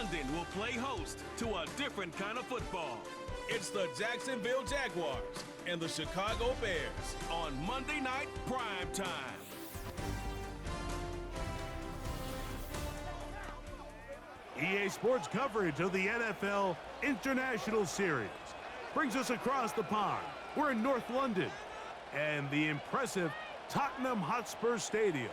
London will play host to a different kind of football. It's the Jacksonville Jaguars and the Chicago Bears on Monday Night Prime Time. EA Sports coverage of the NFL International Series brings us across the pond. We're in North London and the impressive Tottenham Hotspur Stadium.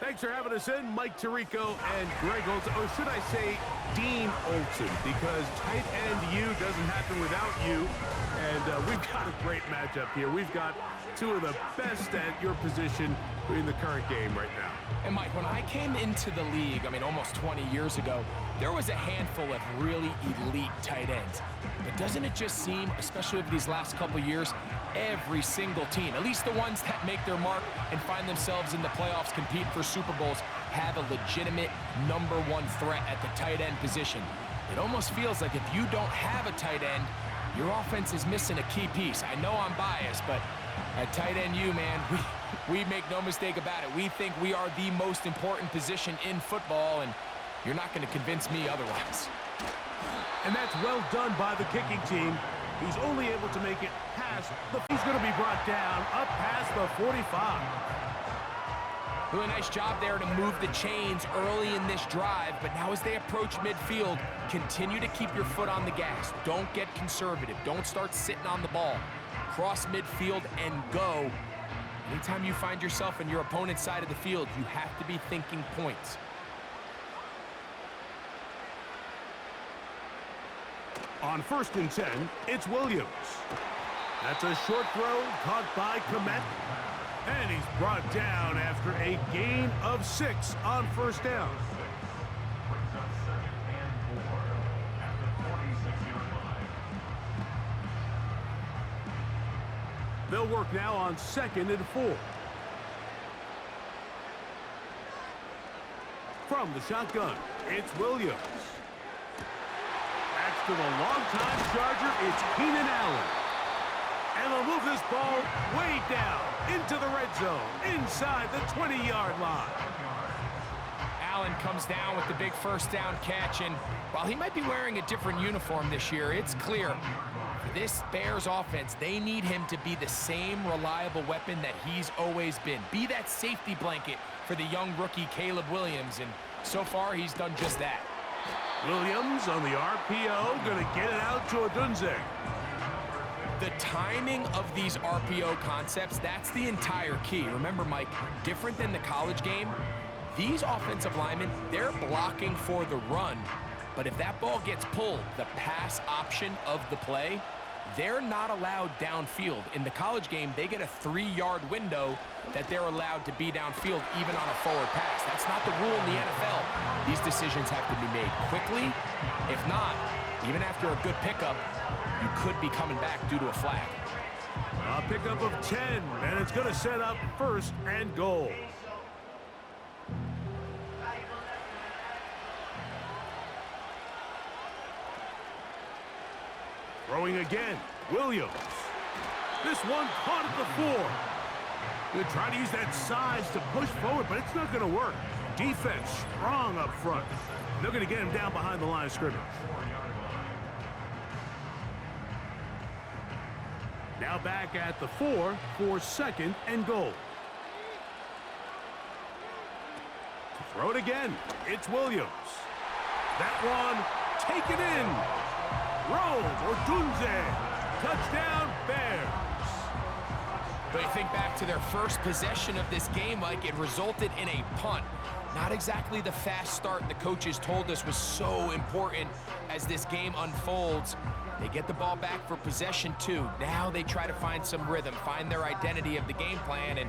Thanks for having us in, Mike Tirico and Greg Olsen, or should I say Dean Olsen, because tight end U doesn't happen without you. And we've got a great matchup here. We've got two of the best at your position in the current game right now. And Mike, when I came into the league, almost 20 years ago, there was a handful of really elite tight ends. But doesn't it just seem, especially over these last couple years, every single team, at least the ones that make their mark and find themselves in the playoffs, compete for Super Bowls, have a legitimate #1 threat at the tight end position. It almost feels like if you don't have a tight end, your offense is missing a key piece. I know I'm biased, but at tight end U, man, we make no mistake about it. We think we are the most important position in football, and you're not going to convince me otherwise. And that's well done by the kicking team. He's only able to make it past he's going to be brought down up past the 45. Really nice job there to move the chains early in this drive, but now as they approach midfield, continue to keep your foot on the gas. Don't get conservative. Don't start sitting on the ball. Cross midfield and go. Anytime you find yourself in your opponent's side of the field, you have to be thinking points. On 1st and 10, it's Williams. That's a short throw caught by Komet. And he's brought down after a gain of 6 on 1st down. They'll work now on 2nd and 4. From the shotgun, it's Williams. That's to the longtime Charger, it's Keenan Allen. And they'll move this ball way down into the red zone, inside the 20-yard line. Allen comes down with the big 1st down catch, and while he might be wearing a different uniform this year, it's clear for this Bears offense, they need him to be the same reliable weapon that he's always been. Be that safety blanket for the young rookie Caleb Williams, and so far he's done just that. Williams on the RPO, going to get it out to Odunze. The timing of these RPO concepts, that's the entire key. Remember, Mike, different than the college game, these offensive linemen, they're blocking for the run. But if that ball gets pulled, the pass option of the play, they're not allowed downfield. In the college game, they get a 3-yard window that they're allowed to be downfield even on a forward pass. That's not the rule in the NFL. These decisions have to be made quickly. If not, even after a good pickup, you could be coming back due to a flag. A pickup of 10, and it's going to set up 1st and goal. Throwing again, Williams. This one caught at the 4. They're trying to use that size to push forward, but it's not going to work. Defense strong up front. They're going to get him down behind the line of scrimmage. Now back at the 4 for 2nd and goal. To throw it again, it's Williams. That one taken in. Rolls Odunze. Touchdown, Bears. But you think back to their first possession of this game, Mike, it resulted in a punt. Not exactly the fast start the coaches told us was so important as this game unfolds. They get the ball back for possession 2. Now they try to find some rhythm, find their identity of the game plan, and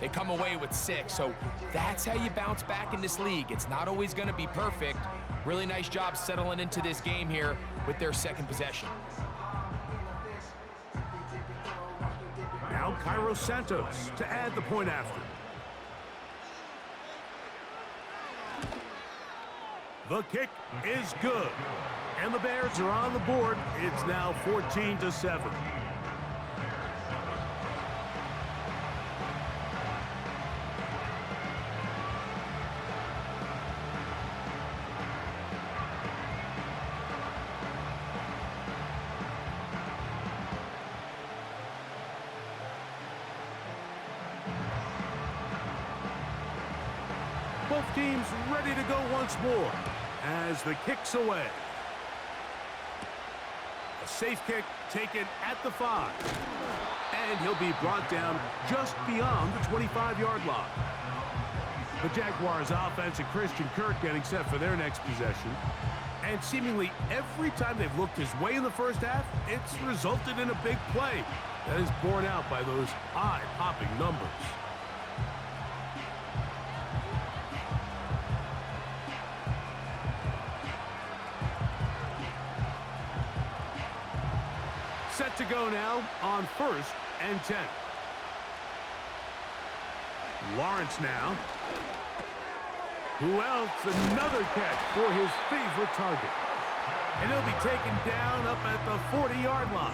they come away with 6. So that's how you bounce back in this league. It's not always going to be perfect. Really nice job settling into this game here with their 2nd possession. Now Cairo Santos to add the point after. The kick is good. And the Bears are on the board. It's now 14-7. Team's ready to go once more as the kick's away. A safe kick taken at the 5. And he'll be brought down just beyond the 25-yard line. The Jaguars offense and Christian Kirk getting set for their next possession. And seemingly every time they've looked his way in the first half, it's resulted in a big play that is borne out by those eye-popping numbers. Set to go now on 1st and 10. Lawrence now. Who else? Another catch for his favorite target. And he'll be taken down up at the 40-yard line.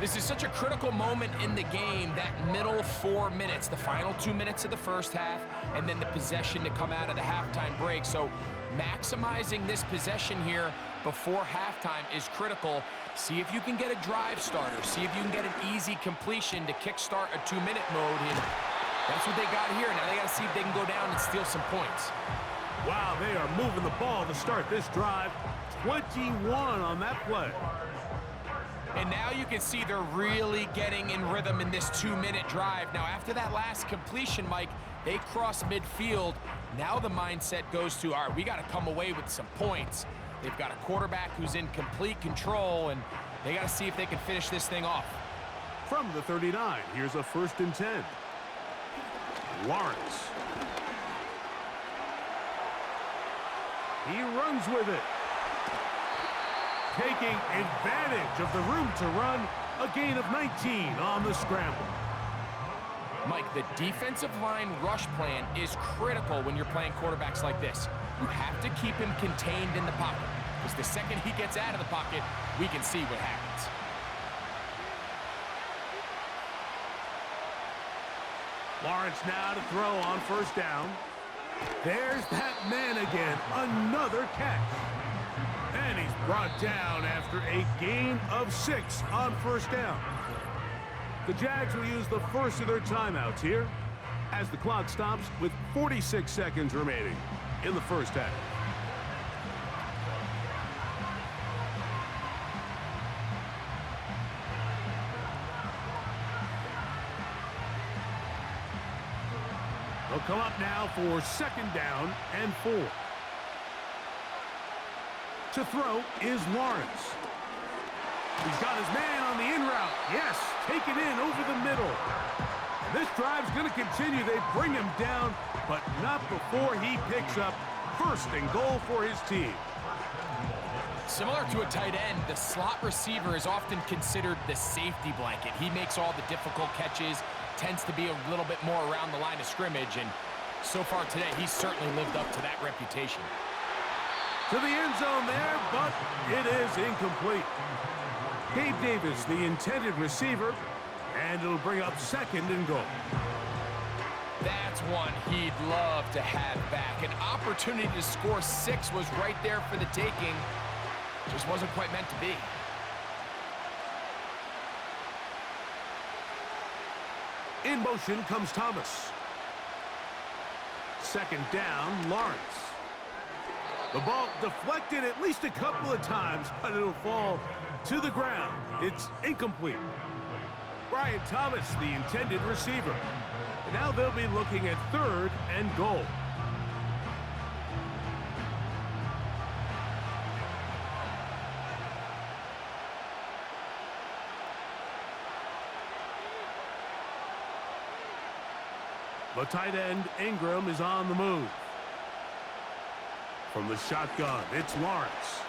This is such a critical moment in the game, that middle 4 minutes, the final 2 minutes of the first half, and then the possession to come out of the halftime break. So maximizing this possession here before halftime is critical. See if you can get a drive starter. See if you can get an easy completion to kickstart a 2-minute mode. And that's what they got here. Now they got to see if they can go down and steal some points. Wow, they are moving the ball to start this drive. 21 on that play. And now you can see they're really getting in rhythm in this 2-minute drive. Now after that last completion, Mike, they cross midfield. Now the mindset goes to, all right, we got to come away with some points. They've got a quarterback who's in complete control, and they got to see if they can finish this thing off. From the 39, here's a 1st and 10. Lawrence. He runs with it. Taking advantage of the room to run, a gain of 19 on the scramble. Mike, the defensive line rush plan is critical when you're playing quarterbacks like this. You have to keep him contained in the pocket, because the second he gets out of the pocket, we can see what happens. Lawrence now to throw on 1st down. There's that man again, another catch. And he's brought down after a gain of 6 on 1st down. The Jags will use the first of their timeouts here as the clock stops with 46 seconds remaining in the first half. They'll come up now for 2nd down and 4. To throw is Lawrence. He's got his man on the in route. Yes, taken in over the middle. And this drive's going to continue. They bring him down, but not before he picks up 1st and goal for his team. Similar to a tight end, the slot receiver is often considered the safety blanket. He makes all the difficult catches, tends to be a little bit more around the line of scrimmage, and so far today, he's certainly lived up to that reputation. To the end zone there, but it is incomplete. Gabe Davis, the intended receiver, and it'll bring up 2nd and goal. That's one he'd love to have back. An opportunity to score 6 was right there for the taking. Just wasn't quite meant to be. In motion comes Thomas. 2nd down, Lawrence. The ball deflected at least a couple of times, but it'll fall to the ground. It's incomplete. Brian Thomas, the intended receiver. And now they'll be looking at 3rd and goal. The tight end, Ingram, is on the move. From the shotgun, it's Lawrence.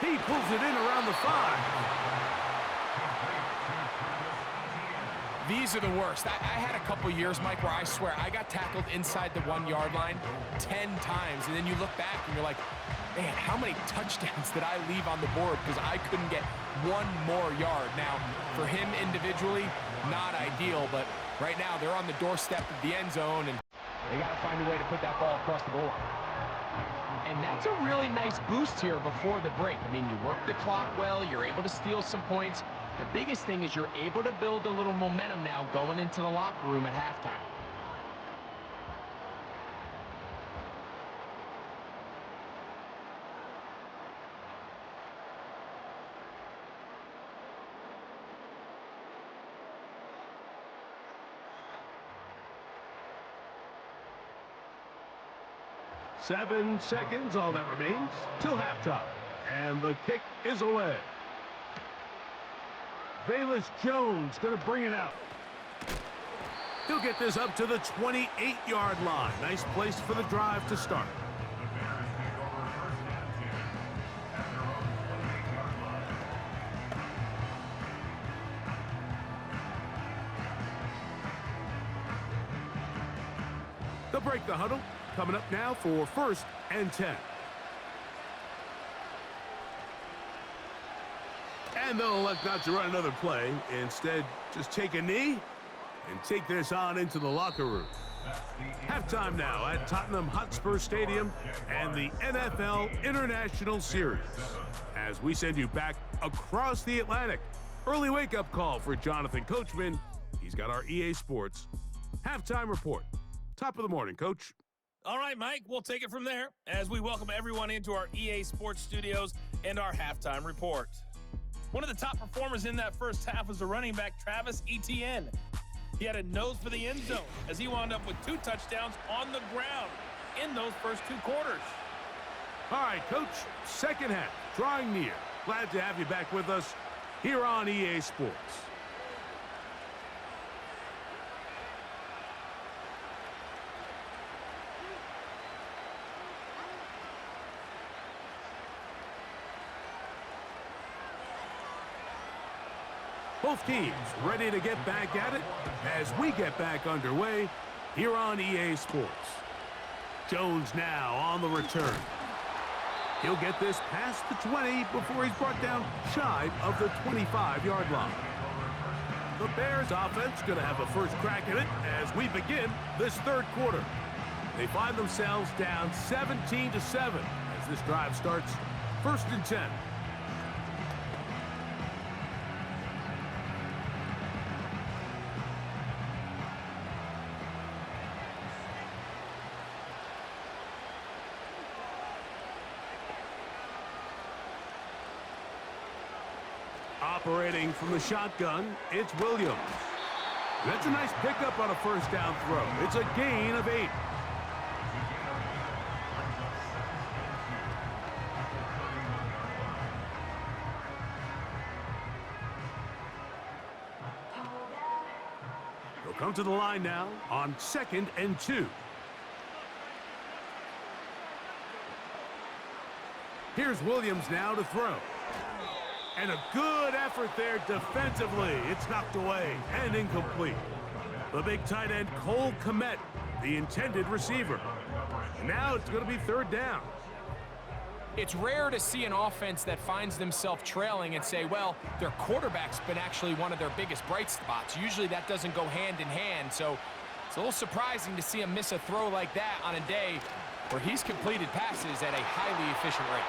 He pulls it in around the 5. These are the worst. I had a couple years, Mike, where I swear I got tackled inside the 1-yard line 10 times, and then you look back and you're like, man, how many touchdowns did I leave on the board because I couldn't get one more yard? Now, for him individually, not ideal, but right now they're on the doorstep of the end zone, and they got to find a way to put that ball across the goal line. And that's a really nice boost here before the break. I mean, you work the clock well, you're able to steal some points. The biggest thing is you're able to build a little momentum now going into the locker room at halftime. 7 seconds, all that remains, till halftime. And the kick is away. Velus Jones going to bring it out. He'll get this up to the 28-yard line. Nice place for the drive to start. They'll break the huddle. Coming up now for 1st and 10. And they'll elect not to run another play. Instead, just take a knee and take this on into the locker room. Halftime now at Tottenham Hotspur Stadium and the NFL International Series. As we send you back across the Atlantic. Early wake-up call for Jonathan Coachman. He's got our EA Sports halftime report. Top of the morning, Coach. All right, Mike, we'll take it from there as we welcome everyone into our EA Sports studios and our halftime report. One of the top performers in that first half was the running back Travis Etienne. He had a nose for the end zone as he wound up with 2 touchdowns on the ground in those first 2 quarters. All right, Coach, second half, drawing near. Glad to have you back with us here on EA Sports. Both teams ready to get back at it as we get back underway here on EA Sports. Jones now on the return. He'll get this past the 20 before he's brought down shy of the 25-yard line. The Bears offense going to have a first crack at it as we begin this third quarter. They find themselves down 17-7 as this drive starts 1st and 10. Operating from the shotgun, it's Williams. That's a nice pickup on a first down throw. It's a gain of 8. They'll come to the line now on 2nd and 2. Here's Williams now to throw. And a good effort there defensively. It's knocked away and incomplete. The big tight end, Cole Kmet, the intended receiver. And now it's going to be 3rd down. It's rare to see an offense that finds themselves trailing and say, well, their quarterback's been actually one of their biggest bright spots. Usually that doesn't go hand in hand, so it's a little surprising to see him miss a throw like that on a day where he's completed passes at a highly efficient rate.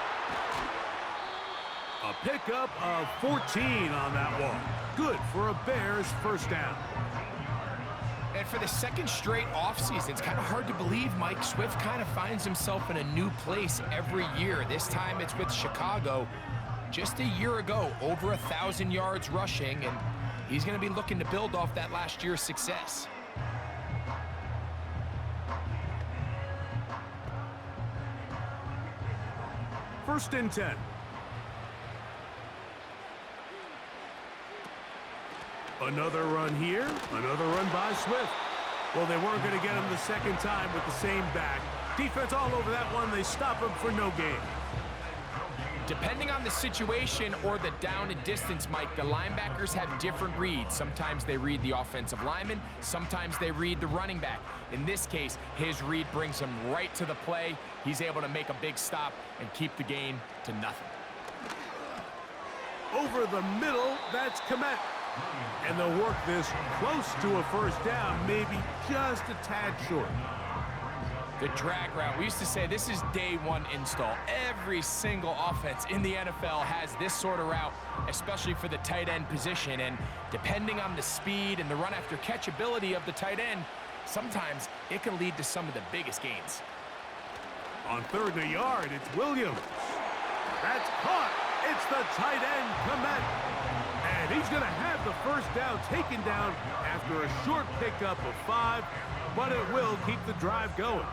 A pickup of 14 on that one. Good for a Bears first down. And for the second straight offseason, it's kind of hard to believe Mike Swift kind of finds himself in a new place every year. This time it's with Chicago. Just a year ago, over 1,000 yards rushing, and he's going to be looking to build off that last year's success. First and 10. Another run here, another run by Swift. Well, they weren't going to get him the second time with the same back. Defense all over that one. They stop him for no gain. Depending on the situation or the down and distance, Mike, the linebackers have different reads. Sometimes they read the offensive lineman. Sometimes they read the running back. In this case, his read brings him right to the play. He's able to make a big stop and keep the gain to nothing. Over the middle, that's Kmet. And they'll work this close to a first down, maybe just a tad short. The drag route. We used to say this is day one install. Every single offense in the NFL has this sort of route, especially for the tight end position. And depending on the speed and the run after catch ability of the tight end, sometimes it can lead to some of the biggest gains. On 3rd and a yard, it's Williams. That's caught. It's the tight end, Kmet. And he's going to have the first down taken down after a short pickup of 5, but it will keep the drive going.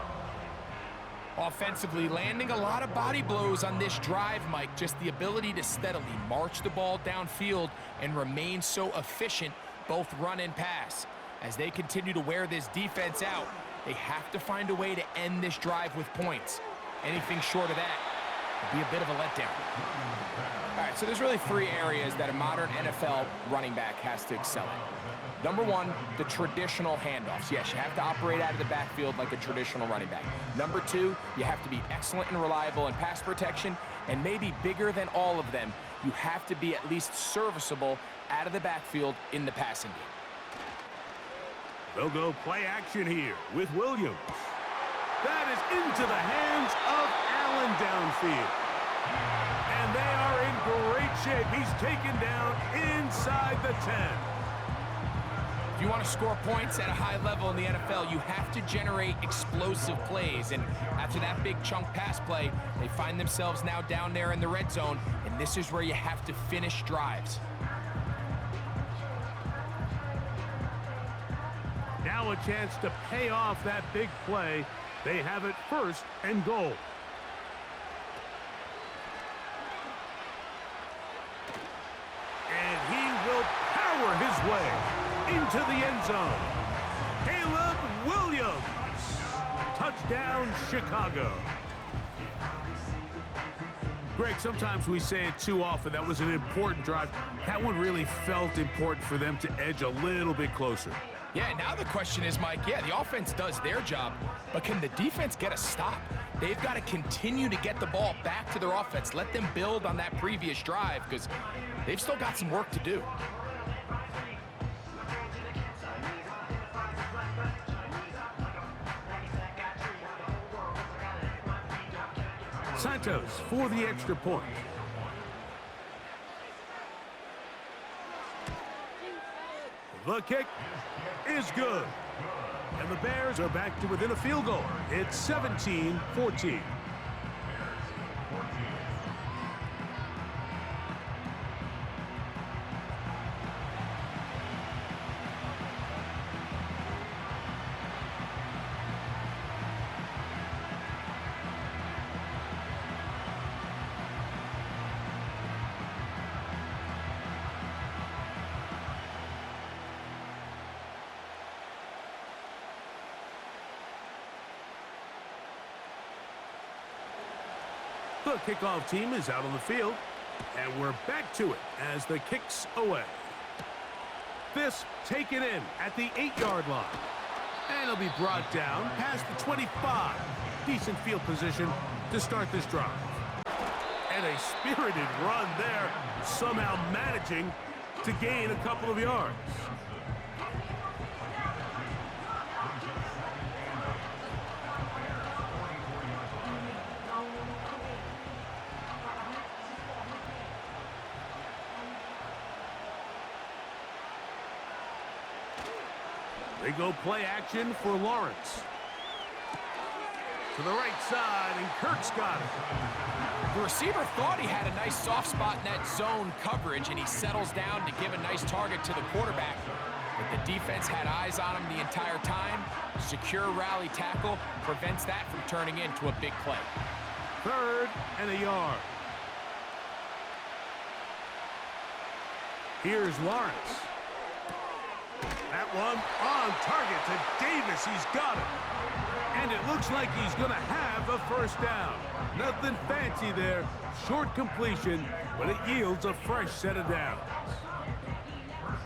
Offensively, landing a lot of body blows on this drive, Mike. Just the ability to steadily march the ball downfield and remain so efficient, both run and pass. As they continue to wear this defense out, they have to find a way to end this drive with points. Anything short of that would be a bit of a letdown. All right, so there's really three areas that a modern NFL running back has to excel in. Number one, the traditional handoffs. Yes, you have to operate out of the backfield like a traditional running back. Number two, you have to be excellent and reliable in pass protection, and maybe bigger than all of them, you have to be at least serviceable out of the backfield in the passing game. They'll go play action here with Williams. That is into the hands of Allen downfield. And they are in great shape. He's taken down inside the 10. If you want to score points at a high level in the NFL, you have to generate explosive plays. And after that big chunk pass play, they find themselves now down there in the red zone, and this is where you have to finish drives. Now a chance to pay off that big play. They have it 1st and goal. And he will power his way into the end zone. Caleb Williams. Touchdown, Chicago. Greg, sometimes we say it too often. That was an important drive. That one really felt important for them to edge a little bit closer. Yeah, now the question is, Mike, yeah, the offense does their job, but can the defense get a stop? They've got to continue to get the ball back to their offense. Let them build on that previous drive because they've still got some work to do. Santos for the extra point. The kick is good. And the Bears are back to within a field goal. It's 17-14. The kickoff team is out on the field, and we're back to it as the kick's away. This taken in at the 8-yard line. And it'll be brought down past the 25. Decent field position to start this drive. And a spirited run there, somehow managing to gain a couple of yards. They go play action for Lawrence. To the right side, and Kirk's got it. The receiver thought he had a nice soft spot in that zone coverage, and he settles down to give a nice target to the quarterback. But the defense had eyes on him the entire time. Secure rally tackle prevents that from turning into a big play. 3rd and a yard. Here's Lawrence. That one on target to Davis. He's got it. And it looks like he's going to have a first down. Nothing fancy there. Short completion, but it yields a fresh set of downs.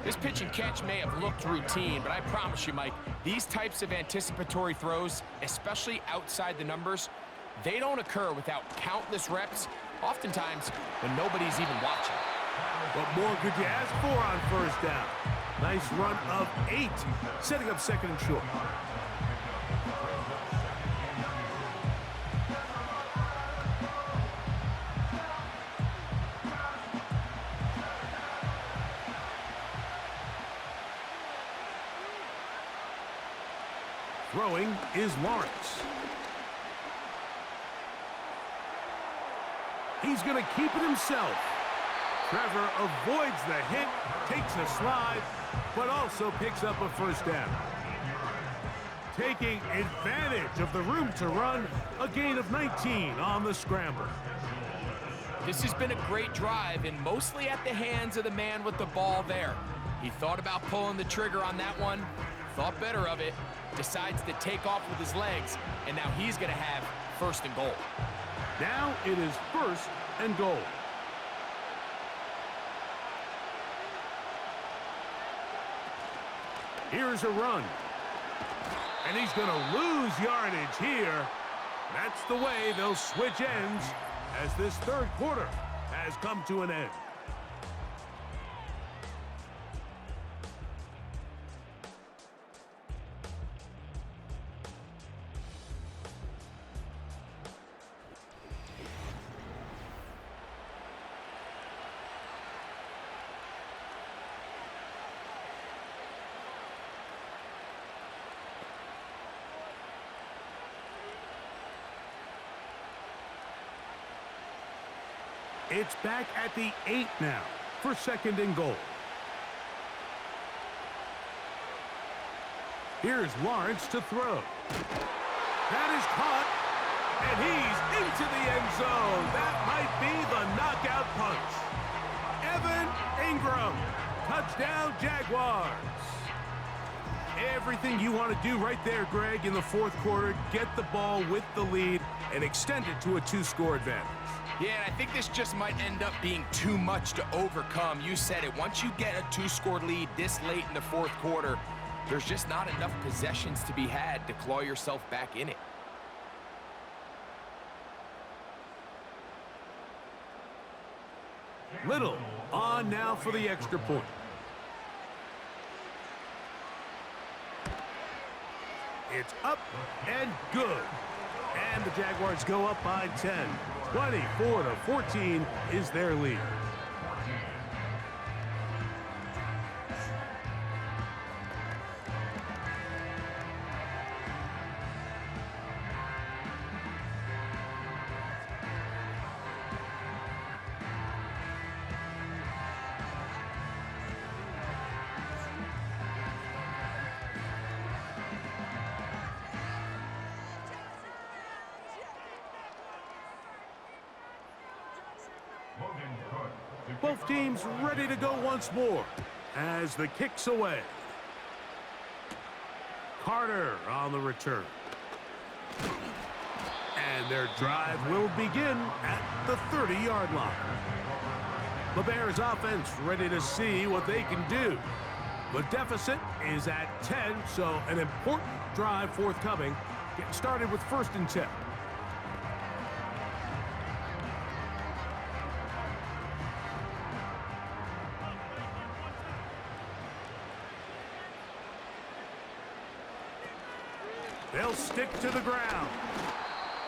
This pitch and catch may have looked routine, but I promise you, Mike, these types of anticipatory throws, especially outside the numbers, they don't occur without countless reps, oftentimes when nobody's even watching. What more could you ask for on first down? Nice run of 8, setting up 2nd and short. Throwing is Lawrence. He's going to keep it himself. Trevor avoids the hit, takes a slide, but also picks up a first down. taking advantage of the room to run, a gain of 19 on the scramble. This has been a great drive, and mostly at the hands of the man with the ball there. He thought about pulling the trigger on that one, thought better of it, decides to take off with his legs, and now he's going to have first and goal. Now it is first and goal. Here's a run. And he's going to lose yardage here. That's the way they'll switch ends as this third quarter has come to an end. It's back at the 8 now for second and goal. Here's Lawrence to throw. That is caught, and he's into the end zone. That might be the knockout punch. Evan Ingram, touchdown Jaguars. Everything you want to do right there, Greg, in the fourth quarter, get the ball with the lead and extend it to a 2-score advantage. Yeah, I think this just might end up being too much to overcome. You said it. Once you get a 2-score lead this late in the fourth quarter, there's just not enough possessions to be had to claw yourself back in it. Little on now for the extra point. It's up and good. And the Jaguars go up by 10. 24-14 is their lead. Both teams ready to go once more as the kick's away. Carter on the return. And their drive will begin at the 30-yard line. The Bears offense ready to see what they can do. The deficit is at 10, so an important drive forthcoming. Getting started with first and 10. They'll stick to the ground.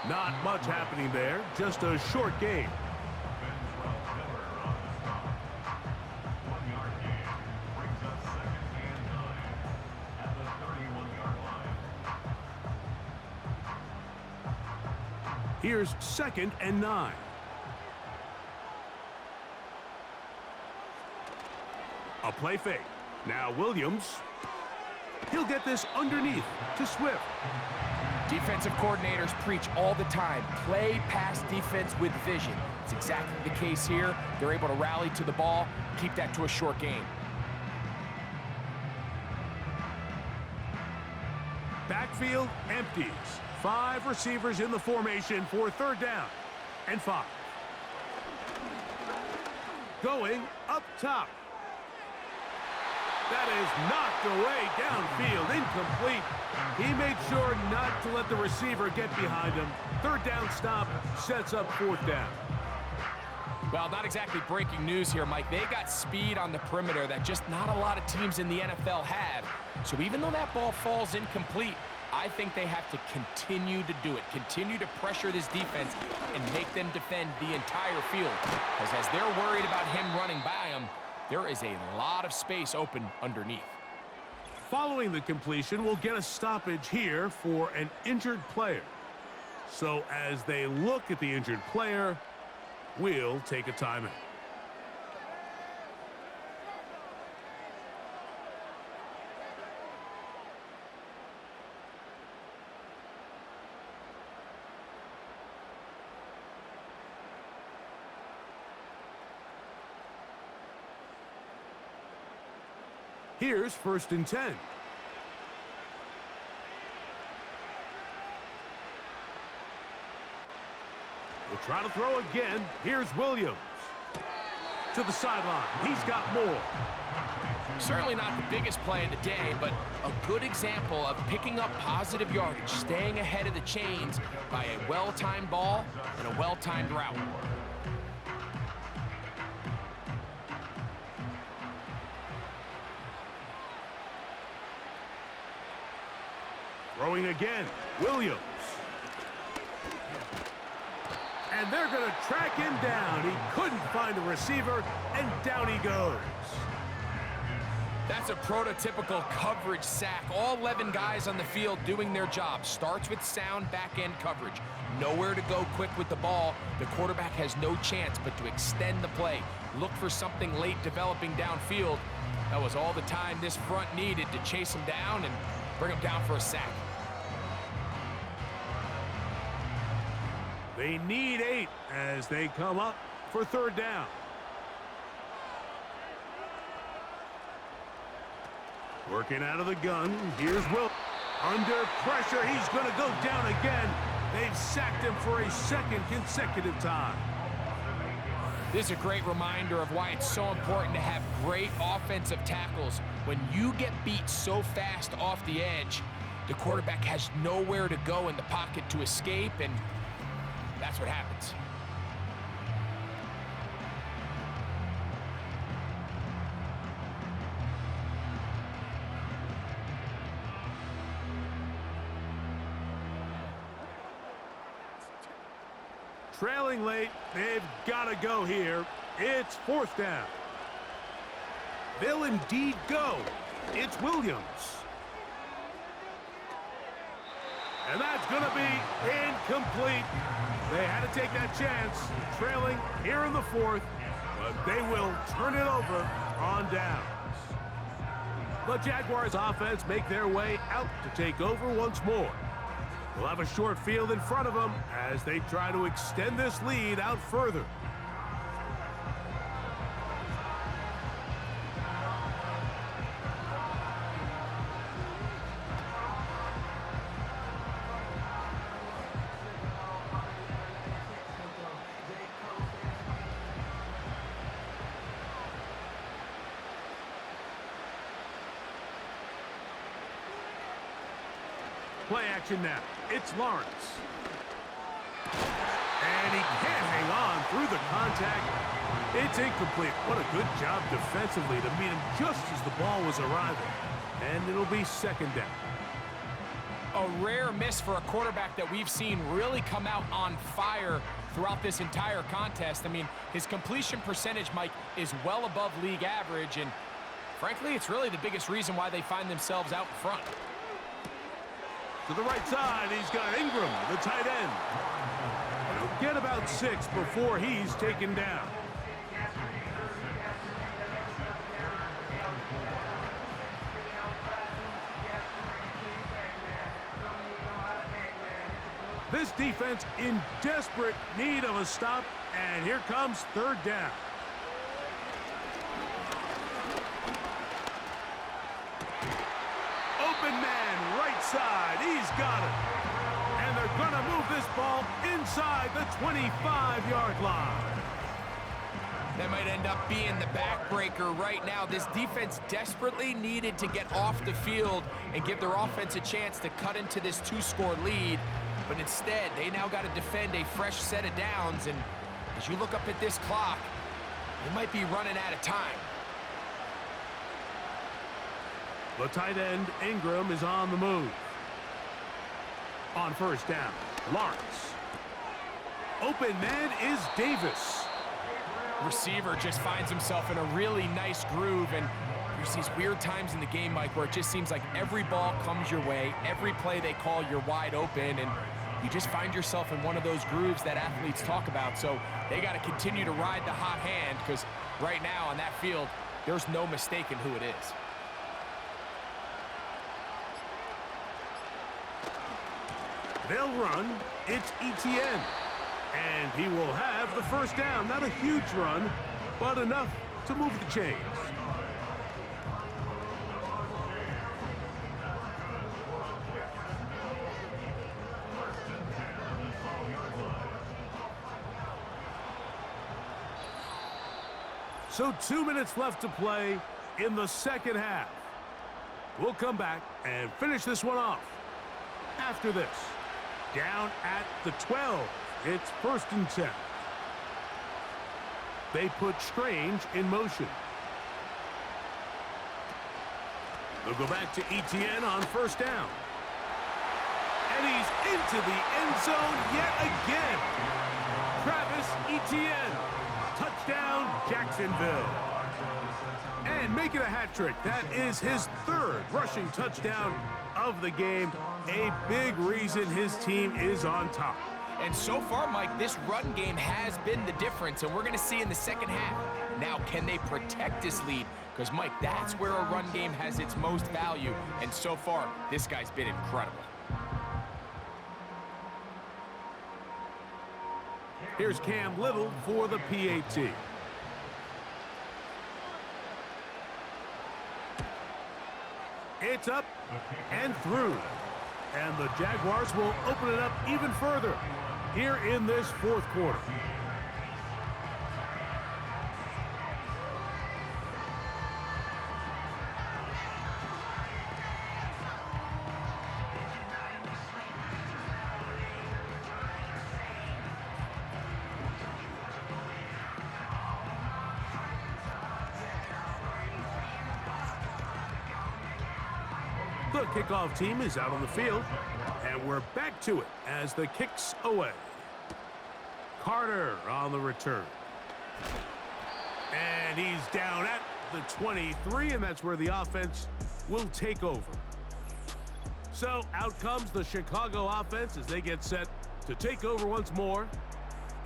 Not much happening there, just a short gain. Here's second and 9. A play fake. Now Williams. He'll get this underneath to Swift. Defensive coordinators preach all the time, play pass defense with vision. It's exactly the case here. They're able to rally to the ball, keep that to a short gain. Backfield empties. 5 receivers in the formation for third down and 5. Going up top. That is knocked away downfield, incomplete. He made sure not to let the receiver get behind him. Third down stop sets up fourth down. Well, not exactly breaking news here, Mike. They got speed on the perimeter that just not a lot of teams in the NFL have. So even though that ball falls incomplete, I think they have to continue to do it, continue to pressure this defense and make them defend the entire field. Because as they're worried about him running by them, there is a lot of space open underneath. Following the completion, we'll get a stoppage here for an injured player. So as they look at the injured player, we'll take a timeout. Here's 1st and 10. We'll try to throw again. Here's Williams. To the sideline. He's got more. Certainly not the biggest play of the day, but a good example of picking up positive yardage, staying ahead of the chains by a well-timed ball and a well-timed route. Throwing again. Williams. And they're going to track him down. He couldn't find a receiver, and down he goes. That's a prototypical coverage sack. All 11 guys on the field doing their job. Starts with sound back-end coverage. Nowhere to go quick with the ball. The quarterback has no chance but to extend the play. Look for something late developing downfield. That was all the time this front needed to chase him down and bring him down for a sack. They need 8 as they come up for 3rd down. Working out of the gun. Here's Will. Under pressure. He's going to go down again. They've sacked him for a 2nd consecutive time. This is a great reminder of why it's so important to have great offensive tackles. When you get beat so fast off the edge, the quarterback has nowhere to go in the pocket to escape, and that's what happens. Trailing late, they've got to go here. It's 4th down. They'll indeed go. It's Williams. And that's going to be incomplete. They had to take that chance, trailing here in the 4th, but they will turn it over on downs. The Jaguars offense make their way out to take over once more. We'll have a short field in front of them as they try to extend this lead out further. Play action now. It's Lawrence. And he can't hang on through the contact. It's incomplete. What a good job defensively to meet him just as the ball was arriving. And it'll be 2nd down. A rare miss for a quarterback that we've seen really come out on fire throughout this entire contest. I mean, his completion percentage, Mike, is well above league average, and frankly, it's really the biggest reason why they find themselves out in front. To the right side, he's got Ingram, the tight end. He'll get about 6 before he's taken down. This defense in desperate need of a stop, and here comes 3rd down. Open man, right side, he's got it. And they're going to move this ball inside the 25-yard line. That might end up being the backbreaker right now. This defense desperately needed to get off the field and give their offense a chance to cut into this 2-score lead. But instead, they now got to defend a fresh set of downs. And as you look up at this clock, they might be running out of time. The tight end, Ingram, is on the move. On 1st down, Lawrence. Open man is Davis. Receiver just finds himself in a really nice groove, and there's these weird times in the game, Mike, where it just seems like every ball comes your way, every play they call, you're wide open, and you just find yourself in one of those grooves that athletes talk about. So they got to continue to ride the hot hand, because right now on that field, there's no mistaking who it is. They'll run. It's ETN. And he will have the 1st down. Not a huge run, but enough to move the chains. So 2 minutes left to play in the second half. We'll come back and finish this one off. After this, down at the 12, it's 1st and 10. They put Strange in motion. They'll go back to Etienne on 1st down. And he's into the end zone yet again. Travis Etienne. Touchdown, Jacksonville. And making a hat trick. That is his 3rd rushing touchdown of the game. A big reason his team is on top. And so far, Mike, this run game has been the difference, and we're going to see in the second half. Now, can they protect this lead? Because, Mike, that's where a run game has its most value, and so far, this guy's been incredible. Here's Cam Little for the PAT. It's up and through. And the Jaguars will open it up even further here in this 4th quarter. The kickoff team is out on the field, and we're back to it as the kick's away. Carter on the return. And he's down at the 23, and that's where the offense will take over. So out comes the Chicago offense as they get set to take over once more.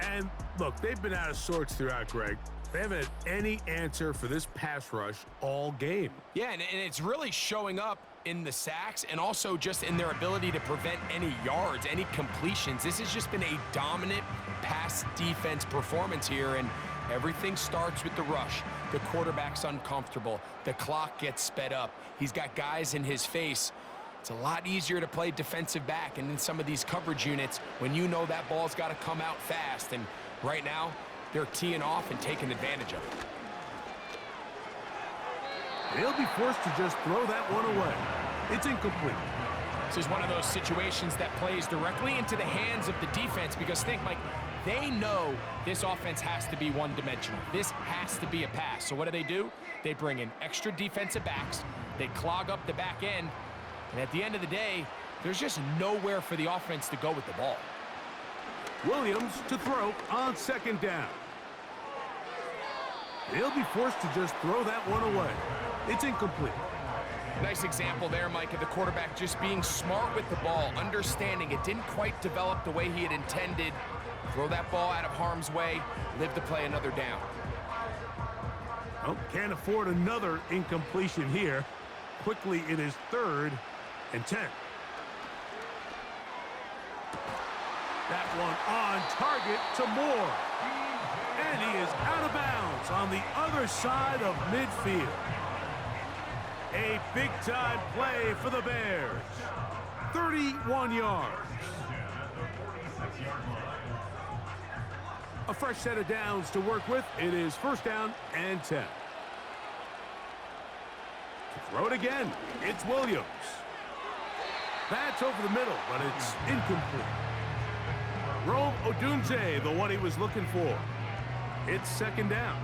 And look, they've been out of sorts throughout, Greg. They haven't had any answer for this pass rush all game. Yeah, and it's really showing up in the sacks and also just in their ability to prevent any yards, any completions. This has just been a dominant pass defense performance here, and everything starts with the rush. The quarterback's uncomfortable. The clock gets sped up. He's got guys in his face. It's a lot easier to play defensive back and in some of these coverage units when you know that ball's got to come out fast, and right now they're teeing off and taking advantage of it. They'll be forced to just throw that one away. It's incomplete. This is one of those situations that plays directly into the hands of the defense because think, Mike, they know this offense has to be one-dimensional. This has to be a pass. So what do? They bring in extra defensive backs. They clog up the back end. And at the end of the day, there's just nowhere for the offense to go with the ball. Williams to throw on 2nd down. They'll be forced to just throw that one away. It's incomplete. Nice example there, Mike, of the quarterback just being smart with the ball, understanding it didn't quite develop the way he had intended. Throw that ball out of harm's way, live to play another down. Oh, can't afford another incompletion here. Quickly it is 3rd and 10. That one on target to Moore. And he is out of bounds on the other side of midfield. A big-time play for the Bears. 31 yards. A fresh set of downs to work with. It is 1st down and 10. To throw it again, it's Williams. That's over the middle, but it's incomplete. Rome Odunze, the one he was looking for. It's 2nd down.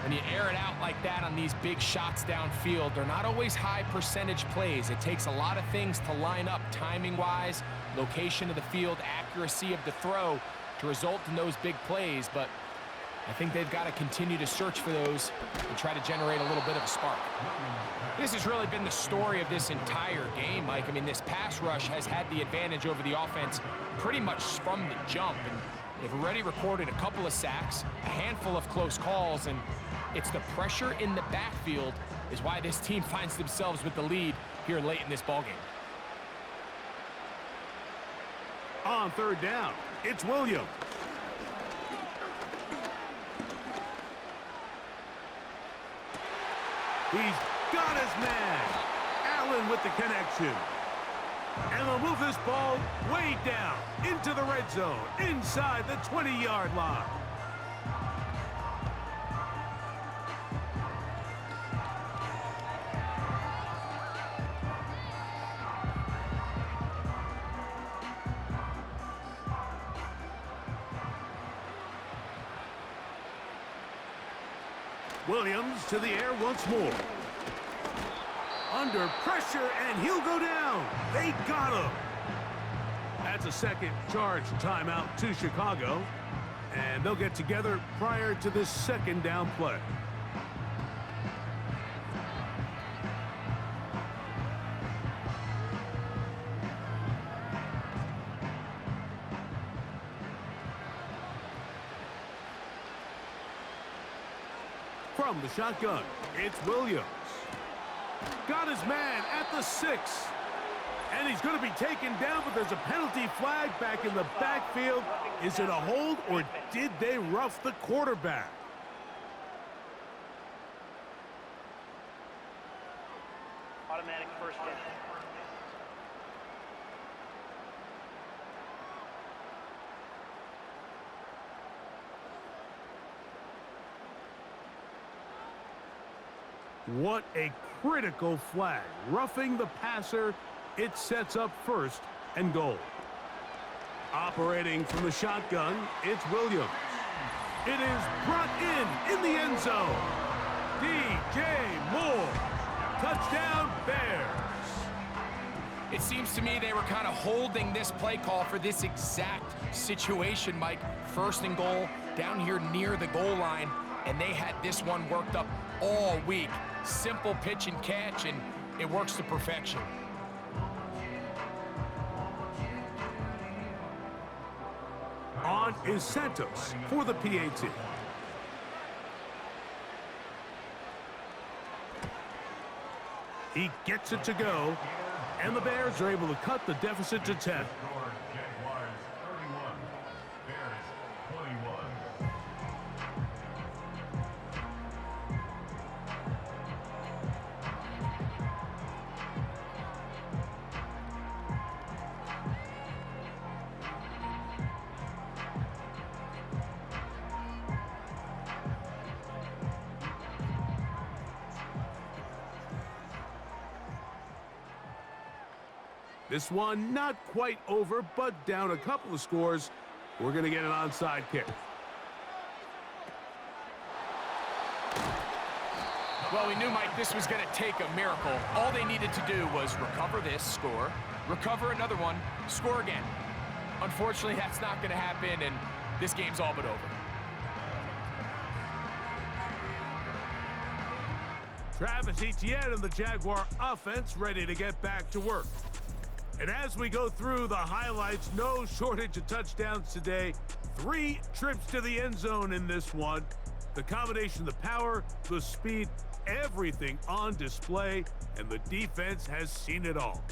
When you air it out like that on these big shots downfield, they're not always high percentage plays. It takes a lot of things to line up timing-wise, location of the field, accuracy of the throw to result in those big plays, but I think they've got to continue to search for those and try to generate a little bit of a spark. This has really been the story of this entire game, Mike. I mean, this pass rush has had the advantage over the offense pretty much from the jump, and they've already recorded a couple of sacks, a handful of close calls, and it's the pressure in the backfield is why this team finds themselves with the lead here late in this ballgame. On 3rd down, it's Williams. He's got his man. Allen with the connection. And they'll move this ball way down into the red zone, inside the 20-yard line. Williams to the air once more. Under pressure, and he'll go down. They got him. That's a second charge timeout to Chicago. And they'll get together prior to this second down play. From the shotgun, it's Williams. Got his man at the 6. And he's going to be taken down, but there's a penalty flag back in the backfield. Is it a hold, or did they rough the quarterback? Automatic first down. What a critical flag. Roughing the passer, it sets up first and goal. Operating from the shotgun, it's Williams. It is brought in the end zone. DJ Moore. Touchdown, Bears. It seems to me they were kind of holding this play call for this exact situation, Mike. First and goal, down here near the goal line, and they had this one worked up all week. Simple pitch and catch, and it works to perfection. On is Santos for the PAT. He gets it to go, and the Bears are able to cut the deficit to 10. Jaguars 31, Bears 21. This one not quite over, but down a couple of scores. We're going to get an onside kick. Well, we knew, Mike, this was going to take a miracle. All they needed to do was recover this, score, recover another one, score again. Unfortunately, that's not going to happen, and this game's all but over. Travis Etienne and the Jaguar offense ready to get back to work. And as we go through the highlights, no shortage of touchdowns today. 3 trips to the end zone in this one. The combination of the power, the speed, everything on display, and the defense has seen it all.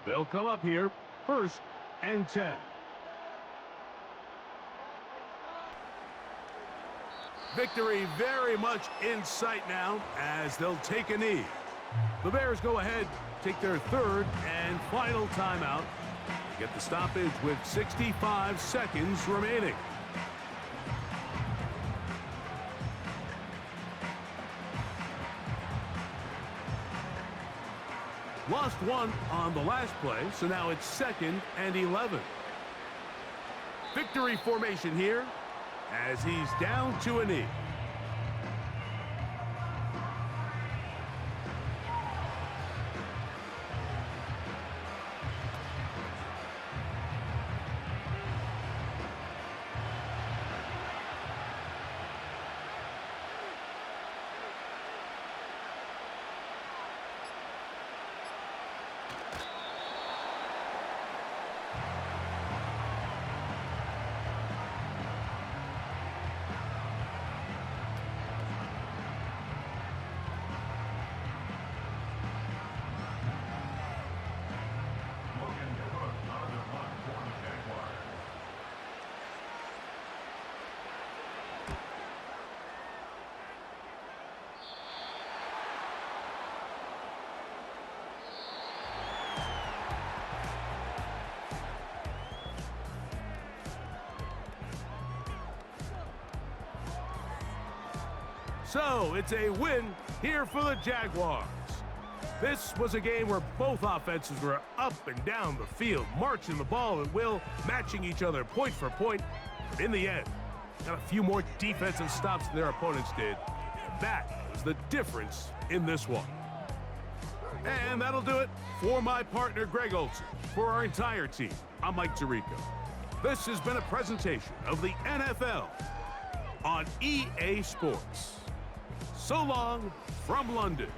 They'll come up here, 1st and 10. Victory very much in sight now as they'll take a knee. The Bears go ahead, take their 3rd and final timeout. They get the stoppage with 65 seconds remaining. Lost one on the last play, so now it's 2nd and 11. Victory formation here as he's down to a knee. So it's a win here for the Jaguars. This was a game where both offenses were up and down the field, marching the ball at will, matching each other point for point. But in the end, got a few more defensive stops than their opponents did. And that was the difference in this one. And that'll do it for my partner, Greg Olson. For our entire team, I'm Mike Tirico. This has been a presentation of the NFL on EA Sports. So long from London.